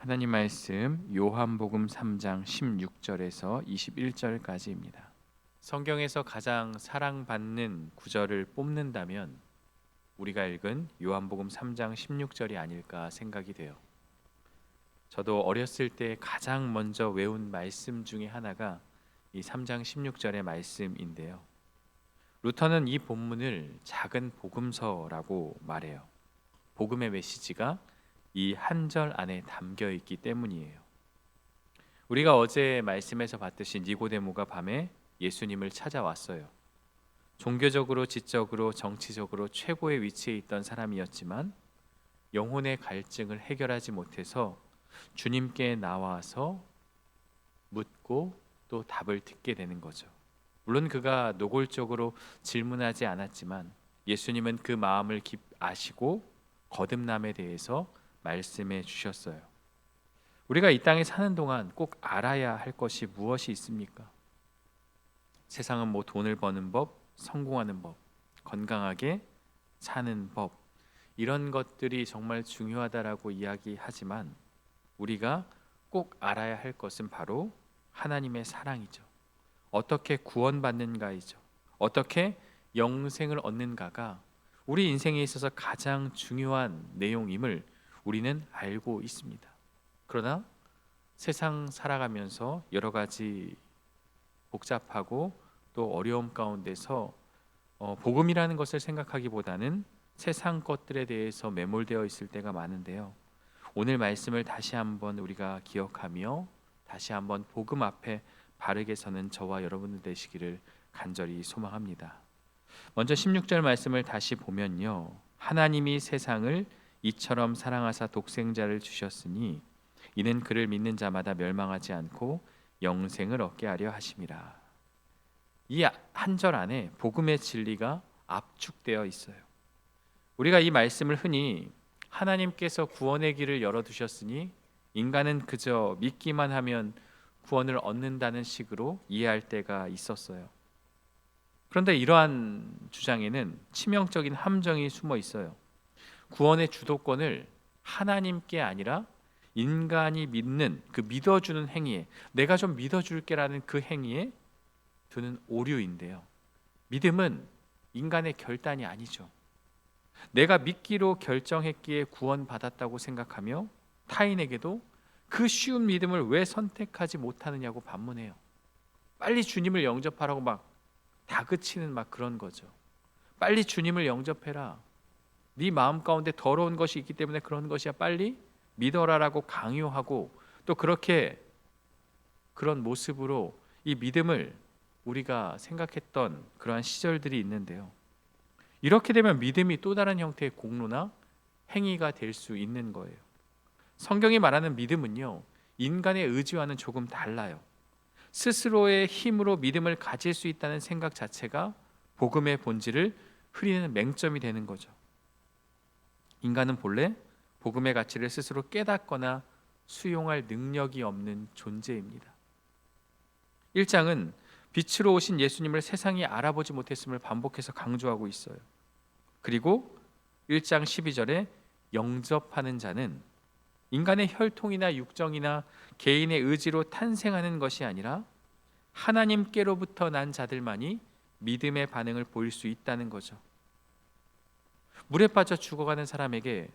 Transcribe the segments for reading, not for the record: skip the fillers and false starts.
하나님 말씀 요한복음 3장 16절에서 21절까지입니다. 성경에서 가장 사랑받는 구절을 뽑는다면 우리가 읽은 요한복음 3장 16절이 아닐까 생각이 돼요. 저도 어렸을 때 가장 먼저 외운 말씀 중에 하나가 이 3장 16절의 말씀인데요. 루터는 이 본문을 작은 복음서라고 말해요. 복음의 메시지가 이 한 절 안에 담겨 있기 때문이에요. 우리가 어제 말씀에서 봤듯이 니고데모가 밤에 예수님을 찾아왔어요. 종교적으로, 지적으로, 정치적으로 최고의 위치에 있던 사람이었지만 영혼의 갈증을 해결하지 못해서 주님께 나와서 묻고 또 답을 듣게 되는 거죠. 물론 그가 노골적으로 질문하지 않았지만 예수님은 그 마음을 아시고 거듭남에 대해서 말씀해 주셨어요. 우리가 이 땅에 사는 동안 꼭 알아야 할 것이 무엇이 있습니까? 세상은 뭐 돈을 버는 법, 성공하는 법, 건강하게 사는 법, 이런 것들이 정말 중요하다라고 이야기하지만 우리가 꼭 알아야 할 것은 바로 하나님의 사랑이죠. 어떻게 구원받는가이죠. 어떻게 영생을 얻는가가 우리 인생에 있어서 가장 중요한 내용임을 우리는 알고 있습니다. 그러나 세상 살아가면서 여러 가지 복잡하고 또 어려움 가운데서 복음이라는 것을 생각하기보다는 세상 것들에 대해서 매몰되어 있을 때가 많은데요. 오늘 말씀을 다시 한번 우리가 기억하며 다시 한번 복음 앞에 바르게 서는 저와 여러분들 되시기를 간절히 소망합니다. 먼저 16절 말씀을 다시 보면요. 하나님이 세상을 이처럼 사랑하사 독생자를 주셨으니 이는 그를 믿는 자마다 멸망하지 않고 영생을 얻게 하려 하심이라. 이 한 절 안에 복음의 진리가 압축되어 있어요. 우리가 이 말씀을 흔히 하나님께서 구원의 길을 열어두셨으니 인간은 그저 믿기만 하면 구원을 얻는다는 식으로 이해할 때가 있었어요. 그런데 이러한 주장에는 치명적인 함정이 숨어 있어요. 구원의 주도권을 하나님께 아니라 인간이 믿는 그 믿어주는 행위에, 내가 좀 믿어줄게라는 그 행위에 두는 오류인데요. 믿음은 인간의 결단이 아니죠. 내가 믿기로 결정했기에 구원받았다고 생각하며 타인에게도 그 쉬운 믿음을 왜 선택하지 못하느냐고 반문해요. 빨리 주님을 영접하라고 막 다그치는 막 그런 거죠. 빨리 주님을 영접해라. 네 마음 가운데 더러운 것이 있기 때문에 그런 것이야. 빨리 믿어라라고 강요하고 또 그렇게 그런 모습으로 이 믿음을 우리가 생각했던 그러한 시절들이 있는데요. 이렇게 되면 믿음이 또 다른 형태의 공로나 행위가 될 수 있는 거예요. 성경이 말하는 믿음은요, 인간의 의지와는 조금 달라요. 스스로의 힘으로 믿음을 가질 수 있다는 생각 자체가 복음의 본질을 흐리는 맹점이 되는 거죠. 인간은 본래 복음의 가치를 스스로 깨닫거나 수용할 능력이 없는 존재입니다. 1장은 빛으로 오신 예수님을 세상이 알아보지 못했음을 반복해서 강조하고 있어요. 그리고 1장 12절에 영접하는 자는 인간의 혈통이나 육정이나 개인의 의지로 탄생하는 것이 아니라 하나님께로부터 난 자들만이 믿음의 반응을 보일 수 있다는 거죠. 물에 빠져 죽어가는 사람에게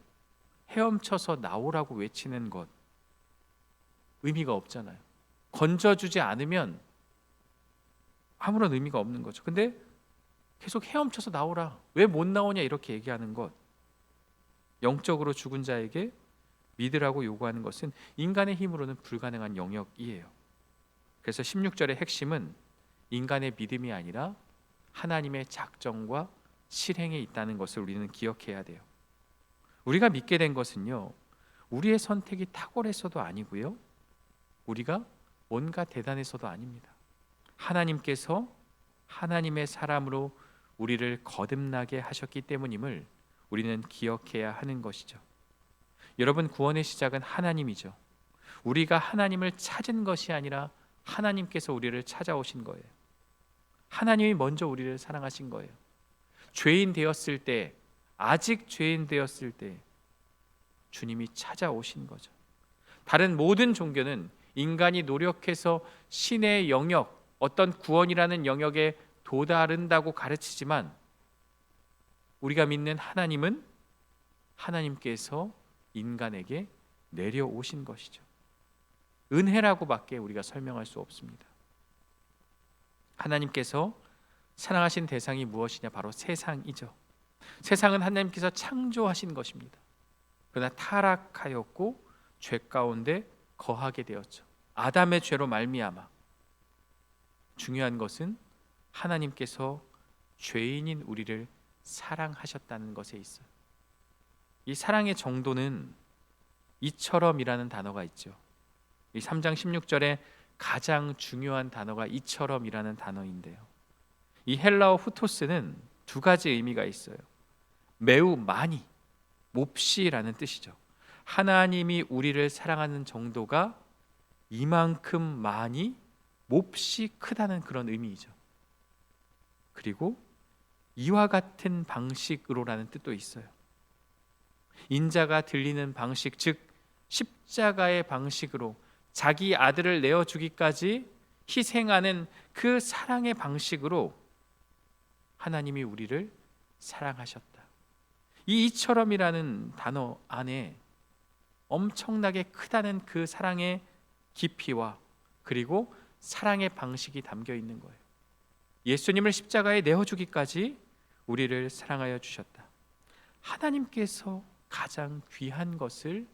헤엄쳐서 나오라고 외치는 것 의미가 없잖아요. 건져주지 않으면 아무런 의미가 없는 거죠. 근데 계속 헤엄쳐서 나오라, 왜 못 나오냐 이렇게 얘기하는 것, 영적으로 죽은 자에게 믿으라고 요구하는 것은 인간의 힘으로는 불가능한 영역이에요. 그래서 16절의 핵심은 인간의 믿음이 아니라 하나님의 작정과 실행에 있다는 것을 우리는 기억해야 돼요. 우리가 믿게 된 것은요, 우리의 선택이 탁월해서도 아니고요, 우리가 뭔가 대단해서도 아닙니다. 하나님께서 하나님의 사람으로 우리를 거듭나게 하셨기 때문임을 우리는 기억해야 하는 것이죠. 여러분, 구원의 시작은 하나님이죠. 우리가 하나님을 찾은 것이 아니라 하나님께서 우리를 찾아오신 거예요. 하나님이 먼저 우리를 사랑하신 거예요. 죄인 되었을 때, 아직 죄인 되었을 때 주님이 찾아오신 거죠. 다른 모든 종교는 인간이 노력해서 신의 영역, 어떤 구원이라는 영역에 도달한다고 가르치지만 우리가 믿는 하나님은 하나님께서 인간에게 내려오신 것이죠. 은혜라고밖에 우리가 설명할 수 없습니다. 하나님께서 사랑하신 대상이 무엇이냐? 바로 세상이죠. 세상은 하나님께서 창조하신 것입니다. 그러나 타락하였고 죄 가운데 거하게 되었죠. 아담의 죄로 말미암아. 중요한 것은 하나님께서 죄인인 우리를 사랑하셨다는 것에 있어요. 이 사랑의 정도는 이처럼이라는 단어가 있죠. 이 3장 16절에 가장 중요한 단어가 이처럼이라는 단어인데요. 이 헬라어 후토스는 두 가지 의미가 있어요. 매우 많이, 몹시라는 뜻이죠. 하나님이 우리를 사랑하는 정도가 이만큼 많이, 몹시 크다는 그런 의미이죠. 그리고 이와 같은 방식으로라는 뜻도 있어요. 인자가 들리는 방식, 즉 십자가의 방식으로 자기 아들을 내어주기까지 희생하는 그 사랑의 방식으로 하나님이 우리를 사랑하셨다. 이처럼이라는 단어 안에 엄청나게 크다는 그 사랑의 깊이와 그리고 사랑의 방식이 담겨 있는 거예요. 예수님을 십자가에 내어주기까지 우리를 사랑하여 주셨다. 하나님께서 가장 귀한 것을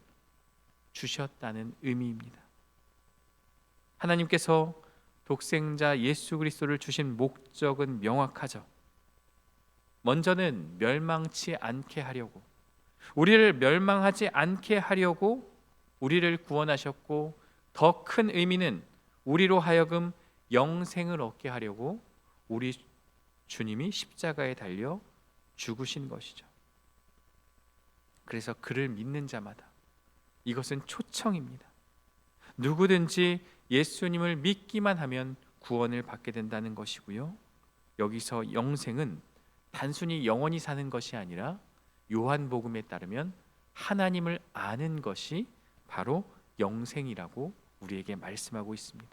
주셨다는 의미입니다. 하나님께서 독생자 예수 그리스도를 주신 목적은 명확하죠. 먼저는 멸망치 않게 하려고, 우리를 멸망하지 않게 하려고 우리를 구원하셨고, 더 큰 의미는 우리로 하여금 영생을 얻게 하려고 우리 주님이 십자가에 달려 죽으신 것이죠. 그래서 그를 믿는 자마다, 이것은 초청입니다. 누구든지 예수님을 믿기만 하면 구원을 받게 된다는 것이고요. 여기서 영생은 단순히 영원히 사는 것이 아니라 요한복음에 따르면 하나님을 아는 것이 바로 영생이라고 우리에게 말씀하고 있습니다.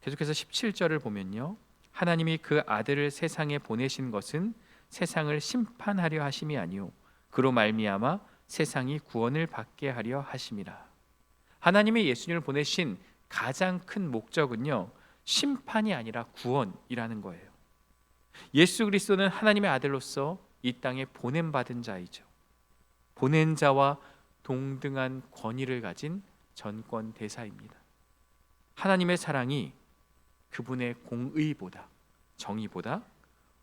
계속해서 17절을 보면요, 하나님이 그 아들을 세상에 보내신 것은 세상을 심판하려 하심이 아니요 그로 말미암아 세상이 구원을 받게 하려 하심이라. 하나님이 예수님을 보내신 가장 큰 목적은요, 심판이 아니라 구원이라는 거예요. 예수 그리스도는 하나님의 아들로서 이 땅에 보냄받은 자이죠. 보낸 자와 동등한 권위를 가진 전권 대사입니다. 하나님의 사랑이 그분의 공의보다, 정의보다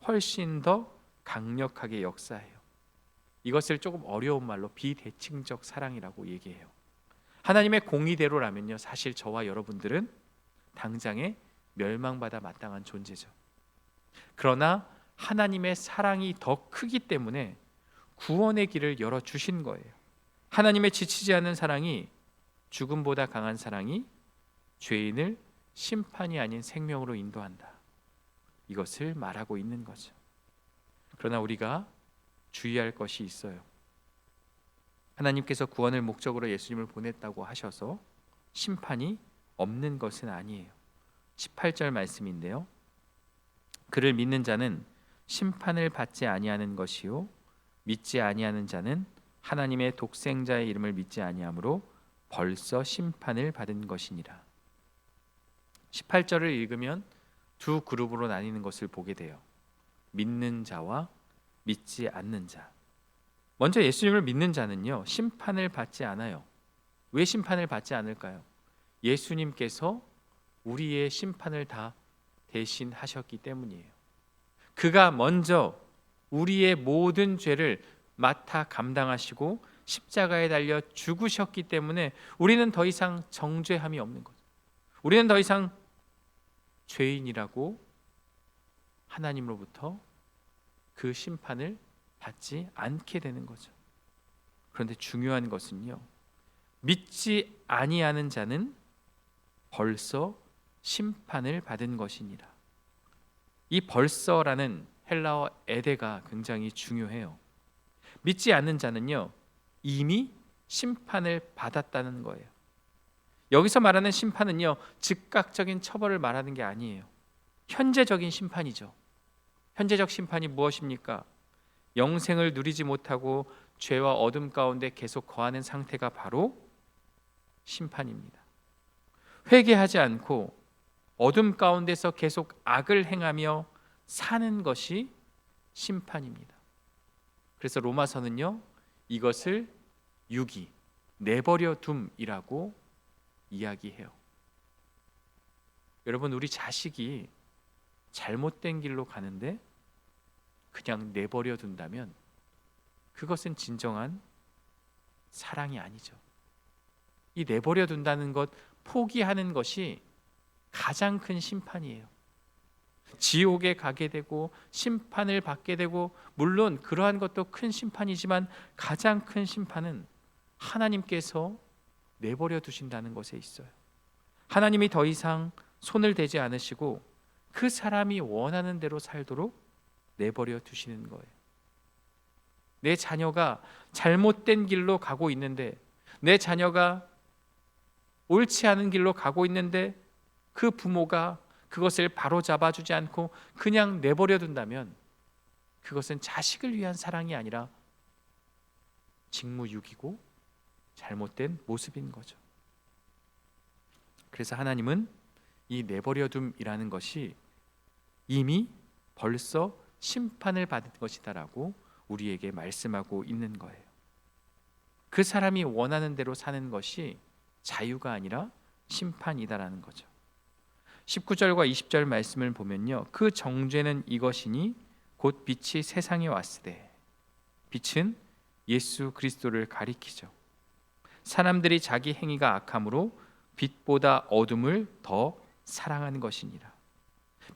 훨씬 더 강력하게 역사해요. 이것을 조금 어려운 말로 비대칭적 사랑이라고 얘기해요. 하나님의 공의대로라면요, 사실 저와 여러분들은 당장에 멸망받아 마땅한 존재죠. 그러나 하나님의 사랑이 더 크기 때문에 구원의 길을 열어주신 거예요. 하나님의 지치지 않는 사랑이, 죽음보다 강한 사랑이 죄인을 심판이 아닌 생명으로 인도한다. 이것을 말하고 있는 거죠. 그러나 우리가 주의할 것이 있어요. 하나님께서 구원을 목적으로 예수님을 보냈다고 하셔서 심판이 없는 것은 아니에요. 18절 말씀인데요, 그를 믿는 자는 심판을 받지 아니하는 것이요 믿지 아니하는 자는 하나님의 독생자의 이름을 믿지 아니하므로 벌써 심판을 받은 것이니라. 18절을 읽으면 두 그룹으로 나뉘는 것을 보게 돼요. 믿는 자와 믿지 않는 자. 먼저 예수님을 믿는 자는요, 심판을 받지 않아요. 왜 심판을 받지 않을까요? 예수님께서 우리의 심판을 다 대신하셨기 때문이에요. 그가 먼저 우리의 모든 죄를 맡아 감당하시고 십자가에 달려 죽으셨기 때문에 우리는 더 이상 정죄함이 없는 거죠. 우리는 더 이상 죄인이라고 하나님으로부터 그 심판을 받지 않게 되는 거죠. 그런데 중요한 것은요, 믿지 아니하는 자는 벌써 심판을 받은 것이니라. 이 벌써라는 헬라어 에데가 굉장히 중요해요. 믿지 않는 자는요, 이미 심판을 받았다는 거예요. 여기서 말하는 심판은요, 즉각적인 처벌을 말하는 게 아니에요. 현재적인 심판이죠. 현재적 심판이 무엇입니까? 영생을 누리지 못하고 죄와 어둠 가운데 계속 거하는 상태가 바로 심판입니다. 회개하지 않고 어둠 가운데서 계속 악을 행하며 사는 것이 심판입니다. 그래서 로마서는요, 이것을 유기, 내버려 둠이라고 이야기해요. 여러분, 우리 자식이 잘못된 길로 가는데 그냥 내버려 둔다면 그것은 진정한 사랑이 아니죠. 이 내버려 둔다는 것, 포기하는 것이 가장 큰 심판이에요. 지옥에 가게 되고 심판을 받게 되고, 물론 그러한 것도 큰 심판이지만 가장 큰 심판은 하나님께서 내버려 두신다는 것에 있어요. 하나님이 더 이상 손을 대지 않으시고 그 사람이 원하는 대로 살도록 내버려 두시는 거예요. 내 자녀가 잘못된 길로 가고 있는데, 내 자녀가 옳지 않은 길로 가고 있는데 그 부모가 그것을 바로잡아 주지 않고 그냥 내버려 둔다면 그것은 자식을 위한 사랑이 아니라 직무유기고 잘못된 모습인 거죠. 그래서 하나님은 이 내버려둠이라는 것이 이미 벌써 심판을 받은 것이다라고 우리에게 말씀하고 있는 거예요. 그 사람이 원하는 대로 사는 것이 자유가 아니라 심판이다라는 거죠. 19절과 20절 말씀을 보면요, 그 정죄는 이것이니 곧 빛이 세상에 왔으되, 빛은 예수 그리스도를 가리키죠. 사람들이 자기 행위가 악함으로 빛보다 어둠을 더 사랑하는 것이니라.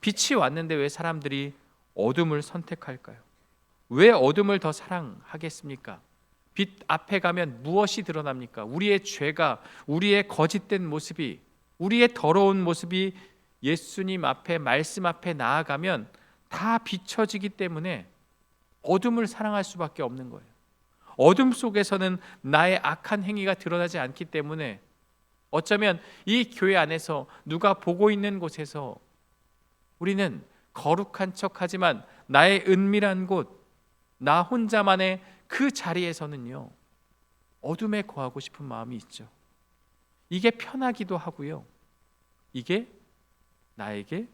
빛이 왔는데 왜 사람들이 어둠을 선택할까요? 왜 어둠을 더 사랑하겠습니까? 빛 앞에 가면 무엇이 드러납니까? 우리의 죄가, 우리의 거짓된 모습이, 우리의 더러운 모습이 예수님 앞에, 말씀 앞에 나아가면 다 비춰지기 때문에 어둠을 사랑할 수밖에 없는 거예요. 어둠 속에서는 나의 악한 행위가 드러나지 않기 때문에 어쩌면 이 교회 안에서 누가 보고 있는 곳에서 우리는 거룩한 척하지만 나의 은밀한 곳, 나 혼자만의 그 자리에서는요, 어둠에 거하고 싶은 마음이 있죠. 이게 편하기도 하고요, 이게 나에게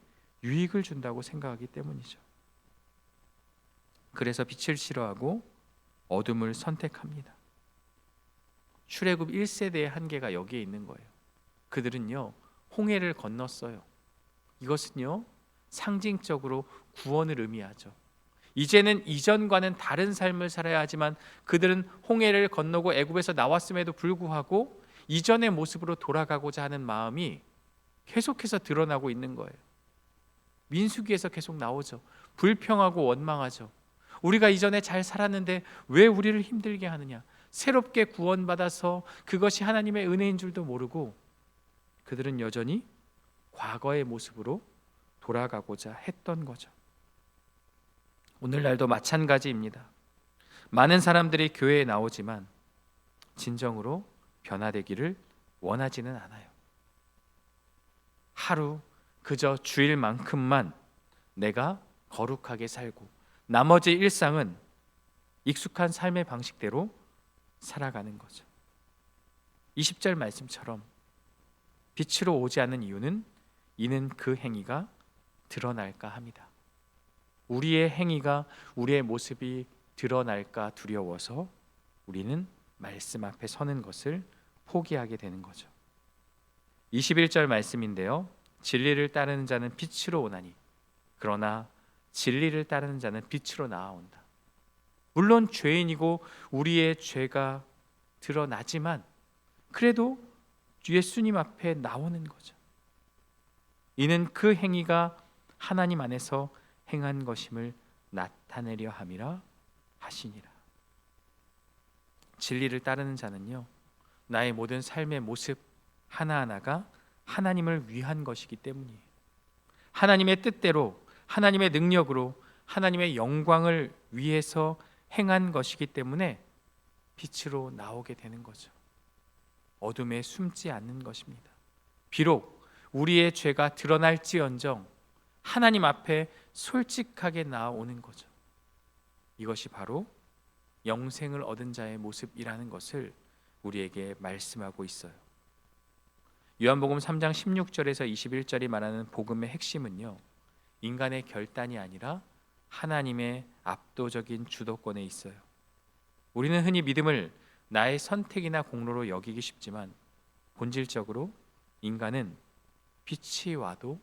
유익을 준다고 생각하기 때문이죠. 그래서 빛을 싫어하고 어둠을 선택합니다. 출애굽 1세대의 한계가 여기에 있는 거예요. 그들은요, 홍해를 건넜어요. 이것은요, 상징적으로 구원을 의미하죠. 이제는 이전과는 다른 삶을 살아야 하지만 그들은 홍해를 건너고 애굽에서 나왔음에도 불구하고 이전의 모습으로 돌아가고자 하는 마음이 계속해서 드러나고 있는 거예요. 민수기에서 계속 나오죠. 불평하고 원망하죠. 우리가 이전에 잘 살았는데 왜 우리를 힘들게 하느냐. 새롭게 구원받아서 그것이 하나님의 은혜인 줄도 모르고 그들은 여전히 과거의 모습으로 돌아가고자 했던 거죠. 오늘날도 마찬가지입니다. 많은 사람들이 교회에 나오지만 진정으로 변화되기를 원하지는 않아요. 하루 그저 주일만큼만 내가 거룩하게 살고 나머지 일상은 익숙한 삶의 방식대로 살아가는 거죠. 20절 말씀처럼 빛으로 오지 않는 이유는 이는 그 행위가 드러날까 합니다. 우리의 행위가, 우리의 모습이 드러날까 두려워서 우리는 말씀 앞에 서는 것을 포기하게 되는 거죠. 21절 말씀인데요, 진리를 따르는 자는 빛으로 오나니 그러나 진리를 따르는 자는 빛으로 나아온다. 물론 죄인이고 우리의 죄가 드러나지만 그래도 예수님 앞에 나오는 거죠. 이는 그 행위가 하나님 안에서 행한 것임을 나타내려 함이라 하시니라. 진리를 따르는 자는요, 나의 모든 삶의 모습 하나하나가 하나님을 위한 것이기 때문이에요. 하나님의 뜻대로, 하나님의 능력으로, 하나님의 영광을 위해서 행한 것이기 때문에 빛으로 나오게 되는 거죠. 어둠에 숨지 않는 것입니다. 비록 우리의 죄가 드러날지언정 하나님 앞에 솔직하게 나아오는 거죠. 이것이 바로 영생을 얻은 자의 모습이라는 것을 우리에게 말씀하고 있어요. 요한복음 3장 16절에서 21절이 말하는 복음의 핵심은요, 인간의 결단이 아니라 하나님의 압도적인 주도권에 있어요. 우리는 흔히 믿음을 나의 선택이나 공로로 여기기 쉽지만 본질적으로 인간은 빛이 와도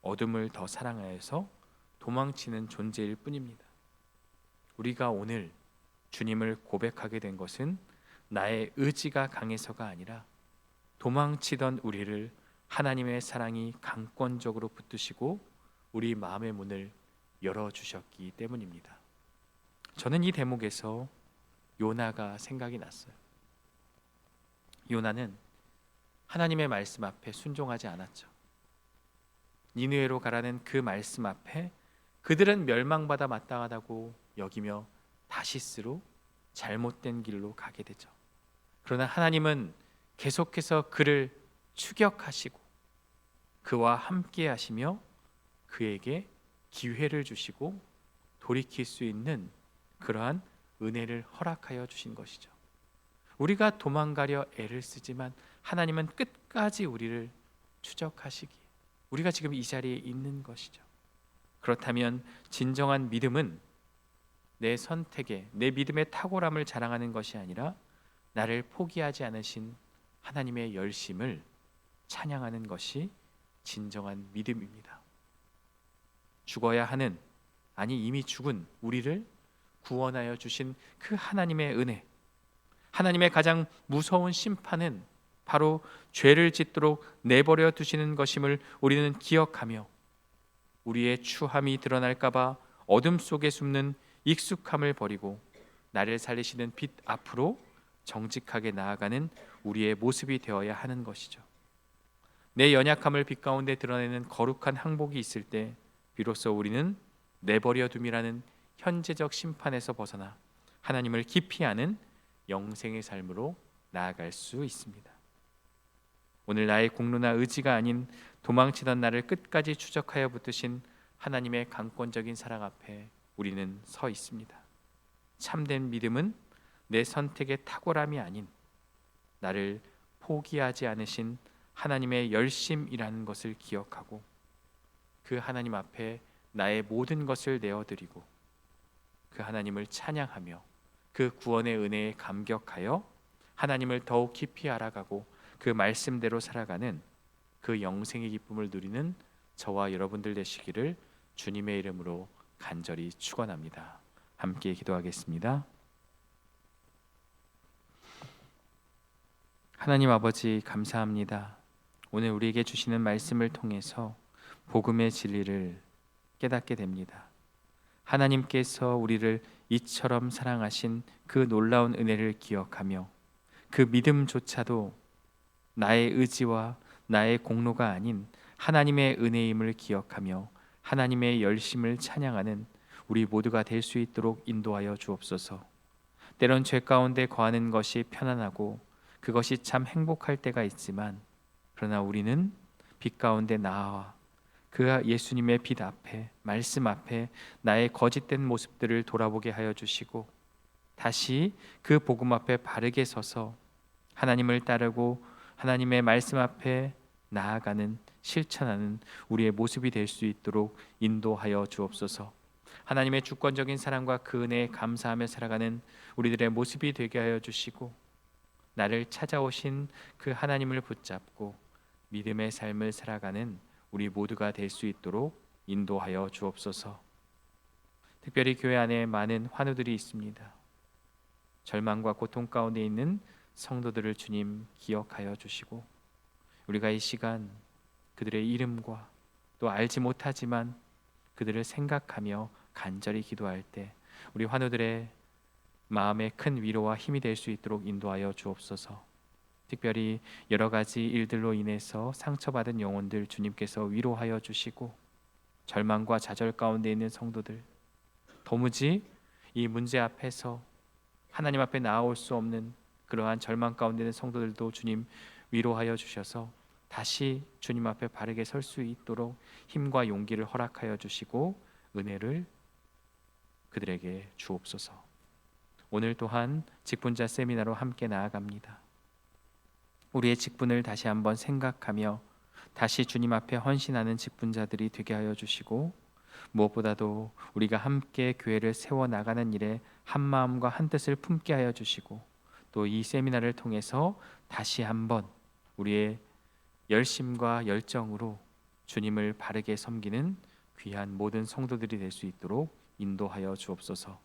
어둠을 더 사랑하여서 도망치는 존재일 뿐입니다. 우리가 오늘 주님을 고백하게 된 것은 나의 의지가 강해서가 아니라 도망치던 우리를 하나님의 사랑이 강권적으로 붙드시고 우리 마음의 문을 열어주셨기 때문입니다. 저는 이 대목에서 요나가 생각이 났어요. 요나는 하나님의 말씀 앞에 순종하지 않았죠. 니느웨로 가라는 그 말씀 앞에 그들은 멸망받아 마땅하다고 여기며 다시스로 잘못된 길로 가게 되죠. 그러나 하나님은 계속해서 그를 추격하시고 그와 함께 하시며 그에게 기회를 주시고 돌이킬 수 있는 그러한 은혜를 허락하여 주신 것이죠. 우리가 도망가려 애를 쓰지만 하나님은 끝까지 우리를 추적하시기에 우리가 지금 이 자리에 있는 것이죠. 그렇다면 진정한 믿음은 내 선택에 내 믿음의 탁월함을 자랑하는 것이 아니라 나를 포기하지 않으신 하나님의 열심을 찬양하는 것이 진정한 믿음입니다. 죽어야 하는, 아니 이미 죽은 우리를 구원하여 주신 그 하나님의 은혜, 하나님의 가장 무서운 심판은 바로 죄를 짓도록 내버려 두시는 것임을 우리는 기억하며 우리의 추함이 드러날까 봐 어둠 속에 숨는 익숙함을 버리고 나를 살리시는 빛 앞으로 정직하게 나아가는 우리의 모습이 되어야 하는 것이죠. 내 연약함을 빛 가운데 드러내는 거룩한 항복이 있을 때 비로소 우리는 내버려 둠이라는 현재적 심판에서 벗어나 하나님을 깊이 아는 영생의 삶으로 나아갈 수 있습니다. 오늘 나의 공로나 의지가 아닌 도망치던 나를 끝까지 추적하여 붙드신 하나님의 강권적인 사랑 앞에 우리는 서 있습니다. 참된 믿음은 내 선택의 탁월함이 아닌 나를 포기하지 않으신 하나님의 열심이라는 것을 기억하고 그 하나님 앞에 나의 모든 것을 내어드리고 그 하나님을 찬양하며 그 구원의 은혜에 감격하여 하나님을 더욱 깊이 알아가고 그 말씀대로 살아가는 그 영생의 기쁨을 누리는 저와 여러분들 되시기를 주님의 이름으로 간절히 축원합니다. 함께 기도하겠습니다. 하나님 아버지 감사합니다. 오늘 우리에게 주시는 말씀을 통해서 복음의 진리를 깨닫게 됩니다. 하나님께서 우리를 이처럼 사랑하신 그 놀라운 은혜를 기억하며 그 믿음조차도 나의 의지와 나의 공로가 아닌 하나님의 은혜임을 기억하며 하나님의 열심을 찬양하는 우리 모두가 될 수 있도록 인도하여 주옵소서. 때론 죄 가운데 거하는 것이 편안하고 그것이 참 행복할 때가 있지만 그러나 우리는 빛 가운데 나와 그 예수님의 빛 앞에 말씀 앞에 나의 거짓된 모습들을 돌아보게 하여 주시고 다시 그 복음 앞에 바르게 서서 하나님을 따르고 하나님의 말씀 앞에 나아가는 실천하는 우리의 모습이 될 수 있도록 인도하여 주옵소서. 하나님의 주권적인 사랑과 그 은혜에 감사하며 살아가는 우리들의 모습이 되게 하여 주시고 나를 찾아오신 그 하나님을 붙잡고 믿음의 삶을 살아가는 우리 모두가 될 수 있도록 인도하여 주옵소서. 특별히 교회 안에 많은 환우들이 있습니다. 절망과 고통 가운데 있는 성도들을 주님 기억하여 주시고 우리가 이 시간 그들의 이름과 또 알지 못하지만 그들을 생각하며 간절히 기도할 때 우리 환우들의 마음에 큰 위로와 힘이 될 수 있도록 인도하여 주옵소서. 특별히 여러 가지 일들로 인해서 상처받은 영혼들 주님께서 위로하여 주시고 절망과 좌절 가운데 있는 성도들 도무지 이 문제 앞에서 하나님 앞에 나아올 수 없는 그러한 절망 가운데 있는 성도들도 주님 위로하여 주셔서 다시 주님 앞에 바르게 설 수 있도록 힘과 용기를 허락하여 주시고 은혜를 그들에게 주옵소서. 오늘 또한 직분자 세미나로 함께 나아갑니다. 우리의 직분을 다시 한번 생각하며 다시 주님 앞에 헌신하는 직분자들이 되게 하여 주시고, 무엇보다도 우리가 함께 교회를 세워나가는 일에 한 마음과 한 뜻을 품게 하여 주시고, 또 이 세미나를 통해서 다시 한번 우리의 열심과 열정으로 주님을 바르게 섬기는 귀한 모든 성도들이 될 수 있도록 인도하여 주옵소서.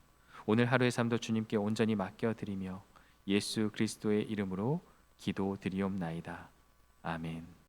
오늘 하루의 삶도 주님께 온전히 맡겨드리며 예수 그리스도의 이름으로 기도드리옵나이다. 아멘.